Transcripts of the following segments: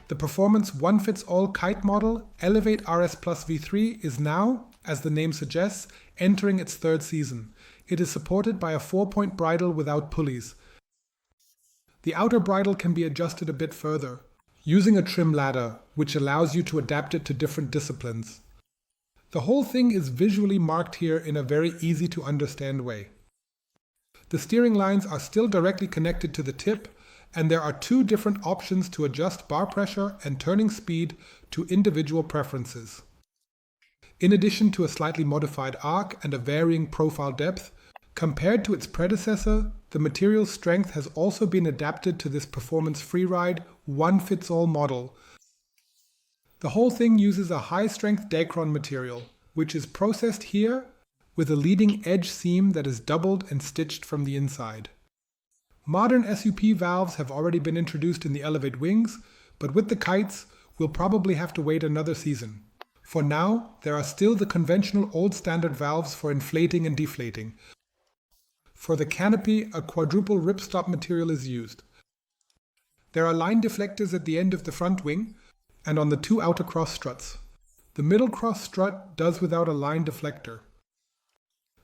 The performance one-fits-all kite model, Eleveight RS Plus V3, is now, as the name suggests, entering its third season. It is supported by a 4-point bridle without pulleys. The outer bridle can be adjusted a bit further, using a trim ladder, which allows you to adapt it to different disciplines. The whole thing is visually marked here in a very easy to understand way. The steering lines are still directly connected to the tip, and there are two different options to adjust bar pressure and turning speed to individual preferences. In addition to a slightly modified arc and a varying profile depth, compared to its predecessor, the material's strength has also been adapted to this performance freeride one-fits-all model. The whole thing uses a high-strength Dacron material, which is processed here with a leading edge seam that is doubled and stitched from the inside. Modern SUP valves have already been introduced in the Eleveight wings, but with the kites, we'll probably have to wait another season. For now, there are still the conventional old standard valves for inflating and deflating. For the canopy, a quadruple ripstop material is used. There are line deflectors at the end of the front wing and on the two outer cross struts. The middle cross strut does without a line deflector.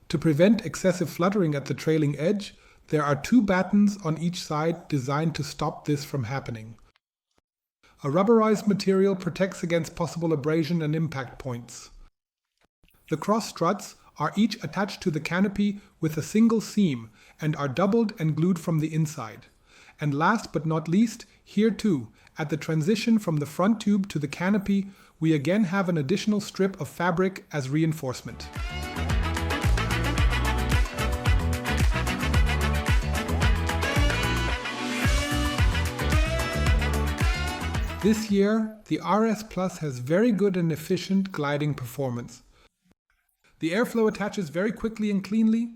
To prevent excessive fluttering at the trailing edge, there are two battens on each side designed to stop this from happening. A rubberized material protects against possible abrasion and impact points. The cross struts are each attached to the canopy with a single seam and are doubled and glued from the inside. And last but not least, here too, at the transition from the front tube to the canopy, we again have an additional strip of fabric as reinforcement. This year, the RS Plus has very good and efficient gliding performance. The airflow attaches very quickly and cleanly,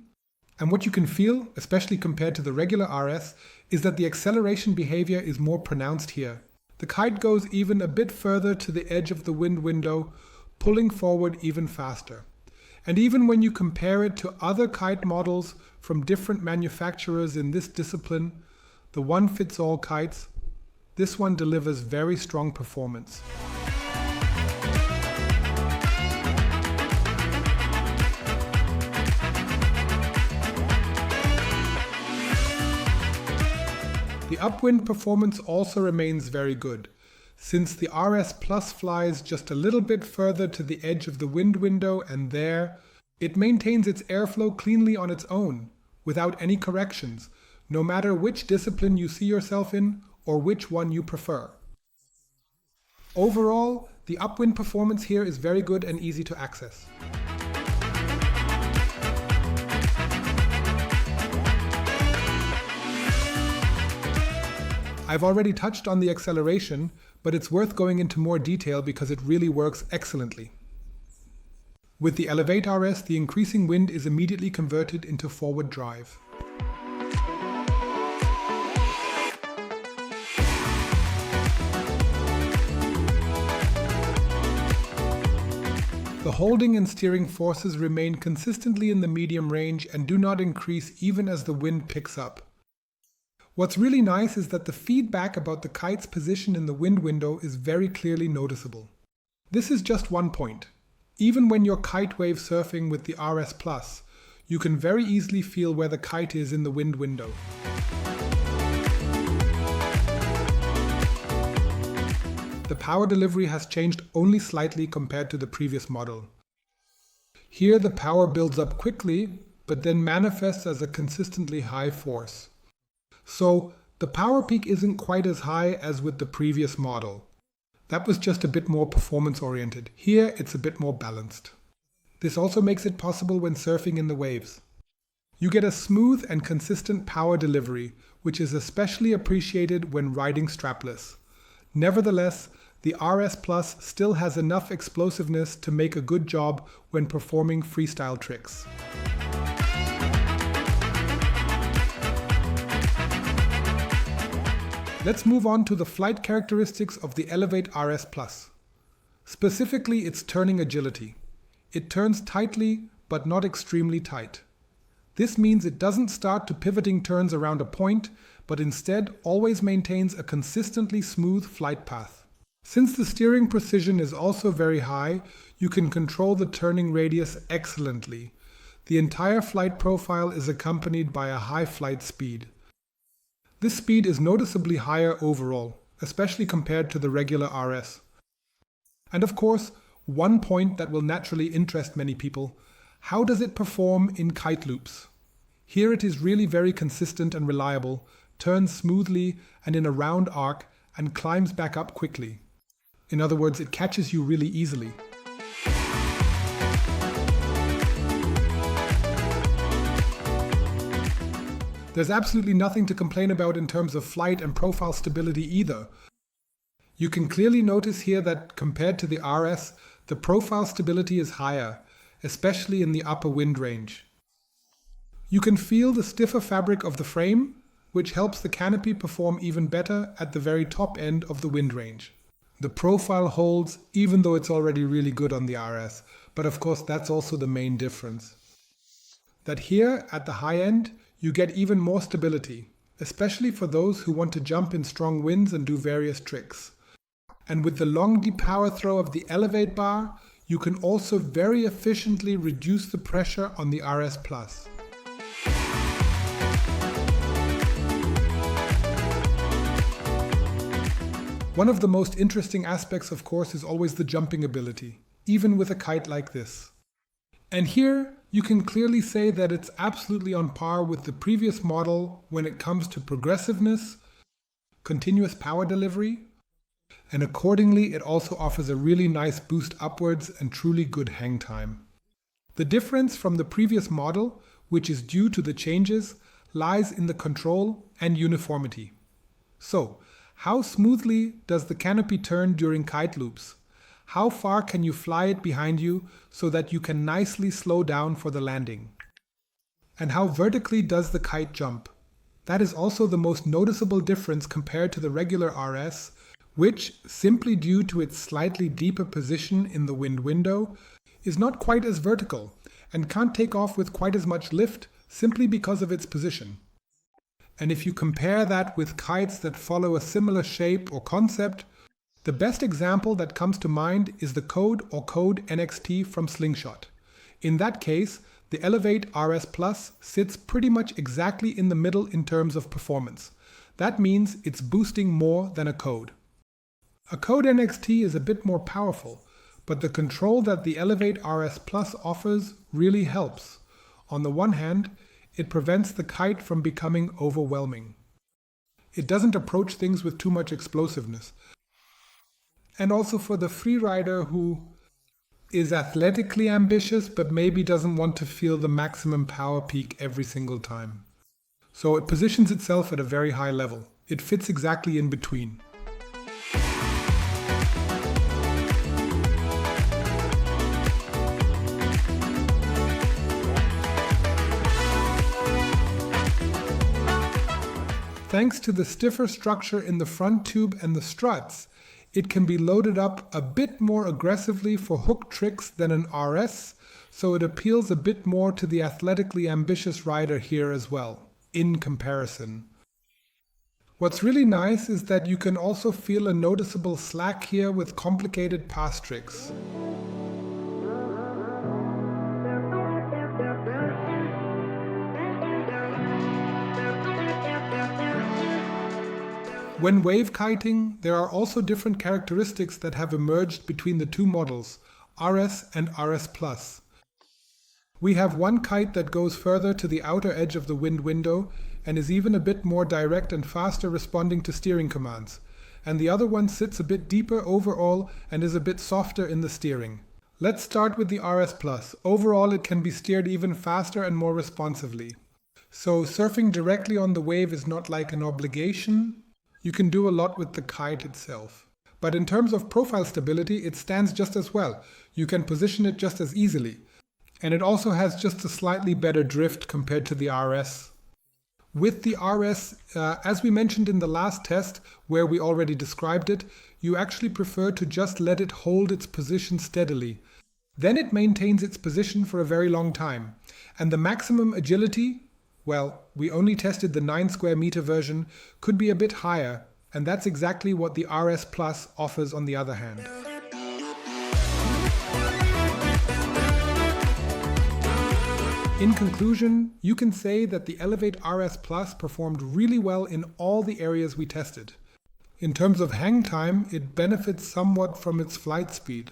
and what you can feel, especially compared to the regular RS, is that the acceleration behavior is more pronounced here. The kite goes even a bit further to the edge of the wind window, pulling forward even faster. And even when you compare it to other kite models from different manufacturers in this discipline, the one-fits-all kites, this one delivers very strong performance. The upwind performance also remains very good. Since the RS Plus flies just a little bit further to the edge of the wind window and there, it maintains its airflow cleanly on its own, without any corrections, no matter which discipline you see yourself in or which one you prefer. Overall, the upwind performance here is very good and easy to access. I've already touched on the acceleration, but it's worth going into more detail because it really works excellently. With the Eleveight RS, the increasing wind is immediately converted into forward drive. The holding and steering forces remain consistently in the medium range and do not increase even as the wind picks up. What's really nice is that the feedback about the kite's position in the wind window is very clearly noticeable. This is just one point. Even when you're kite wave surfing with the RS Plus, you can very easily feel where the kite is in the wind window. The power delivery has changed only slightly compared to the previous model. Here the power builds up quickly, but then manifests as a consistently high force. So the power peak isn't quite as high as with the previous model. That was just a bit more performance oriented. Here it's a bit more balanced. This also makes it possible when surfing in the waves. You get a smooth and consistent power delivery, which is especially appreciated when riding strapless. Nevertheless, the RS Plus still has enough explosiveness to make a good job when performing freestyle tricks. Let's move on to the flight characteristics of the Eleveight RS Plus. Specifically its turning agility. It turns tightly, but not extremely tight. This means it doesn't start to pivoting turns around a point, but instead always maintains a consistently smooth flight path. Since the steering precision is also very high, you can control the turning radius excellently. The entire flight profile is accompanied by a high flight speed. This speed is noticeably higher overall, especially compared to the regular RS. And of course, one point that will naturally interest many people: how does it perform in kite loops? Here it is really very consistent and reliable, turns smoothly and in a round arc, and climbs back up quickly. In other words, it catches you really easily. There's absolutely nothing to complain about in terms of flight and profile stability either. You can clearly notice here that compared to the RS, the profile stability is higher, especially in the upper wind range. You can feel the stiffer fabric of the frame, which helps the canopy perform even better at the very top end of the wind range. The profile holds even though it's already really good on the RS, but of course that's also the main difference. That here at the high end, you get even more stability, especially for those who want to jump in strong winds and do various tricks. And with the long deep power throw of the Eleveight bar, you can also very efficiently reduce the pressure on the RS Plus. One of the most interesting aspects, of course, is always the jumping ability, even with a kite like this. And here you can clearly say that it's absolutely on par with the previous model when it comes to progressiveness, continuous power delivery, and accordingly it also offers a really nice boost upwards and truly good hang time. The difference from the previous model, which is due to the changes, lies in the control and uniformity. So, how smoothly does the canopy turn during kite loops? How far can you fly it behind you so that you can nicely slow down for the landing? And how vertically does the kite jump? That is also the most noticeable difference compared to the regular RS, which, simply due to its slightly deeper position in the wind window, is not quite as vertical and can't take off with quite as much lift simply because of its position. And if you compare that with kites that follow a similar shape or concept, the best example that comes to mind is the Code or Code NXT from Slingshot. In that case, the Eleveight RS Plus sits pretty much exactly in the middle in terms of performance. That means it's boosting more than a Code. A Code NXT is a bit more powerful, but the control that the Eleveight RS Plus offers really helps. On the one hand, it prevents the kite from becoming overwhelming. It doesn't approach things with too much explosiveness. And also for the freerider who is athletically ambitious but maybe doesn't want to feel the maximum power peak every single time. So it positions itself at a very high level. It fits exactly in between. Thanks to the stiffer structure in the front tube and the struts, it can be loaded up a bit more aggressively for hook tricks than an RS, so it appeals a bit more to the athletically ambitious rider here as well, in comparison. What's really nice is that you can also feel a noticeable slack here with complicated pass tricks. When wave kiting, there are also different characteristics that have emerged between the two models, RS and RS Plus. We have one kite that goes further to the outer edge of the wind window and is even a bit more direct and faster responding to steering commands, and the other one sits a bit deeper overall and is a bit softer in the steering. Let's start with the RS Plus. Overall, it can be steered even faster and more responsively. So surfing directly on the wave is not like an obligation. You can do a lot with the kite itself. But in terms of profile stability, it stands just as well. You can position it just as easily. And it also has just a slightly better drift compared to the RS. With the RS, as we mentioned in the last test, where we already described it, you actually prefer to just let it hold its position steadily. Then it maintains its position for a very long time. And the maximum agility, well, we only tested the 9 square meter version, could be a bit higher, And that's exactly what the RS Plus offers on the other hand. In conclusion, you can say that the Eleveight RS Plus performed really well in all the areas we tested. In terms of hang time, it benefits somewhat from its flight speed.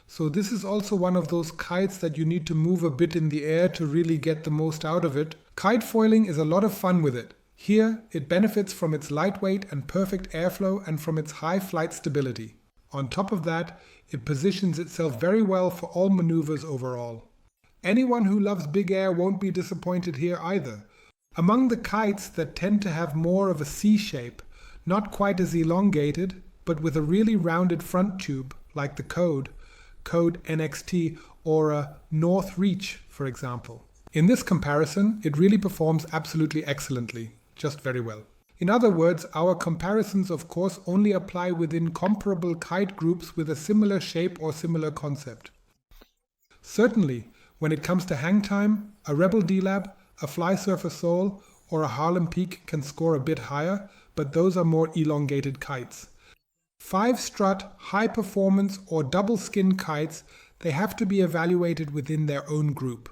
So this is also one of those kites that you need to move a bit in the air to really get the most out of it. Kite foiling is a lot of fun with it. Here, it benefits from its lightweight and perfect airflow and from its high flight stability. On top of that, it positions itself very well for all maneuvers overall. Anyone who loves big air won't be disappointed here either. Among the kites that tend to have more of a C shape, not quite as elongated, but with a really rounded front tube, like the Code NXT, or a North Reach, for example. In this comparison, it really performs absolutely excellently, just very well. In other words, our comparisons of course only apply within comparable kite groups with a similar shape or similar concept. Certainly, when it comes to hang time, a Rebel D-Lab, a Flysurfer Soul, or a Harlem Peak can score a bit higher, but those are more elongated kites. 5-strut, high-performance or double-skin kites, they have to be evaluated within their own group.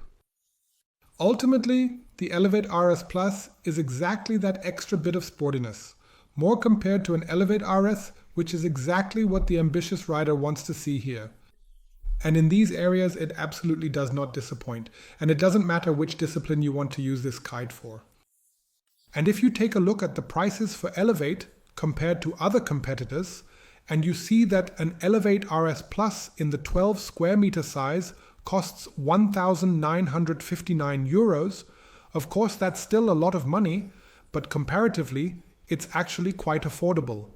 Ultimately, the Eleveight RS Plus is exactly that extra bit of sportiness, more compared to an Eleveight RS, which is exactly what the ambitious rider wants to see here. And in these areas, it absolutely does not disappoint, and it doesn't matter which discipline you want to use this kite for. And if you take a look at the prices for Eleveight compared to other competitors, and you see that an Eleveight RS Plus in the 12 square meter size costs 1,959 euros, of course that's still a lot of money, but comparatively it's actually quite affordable.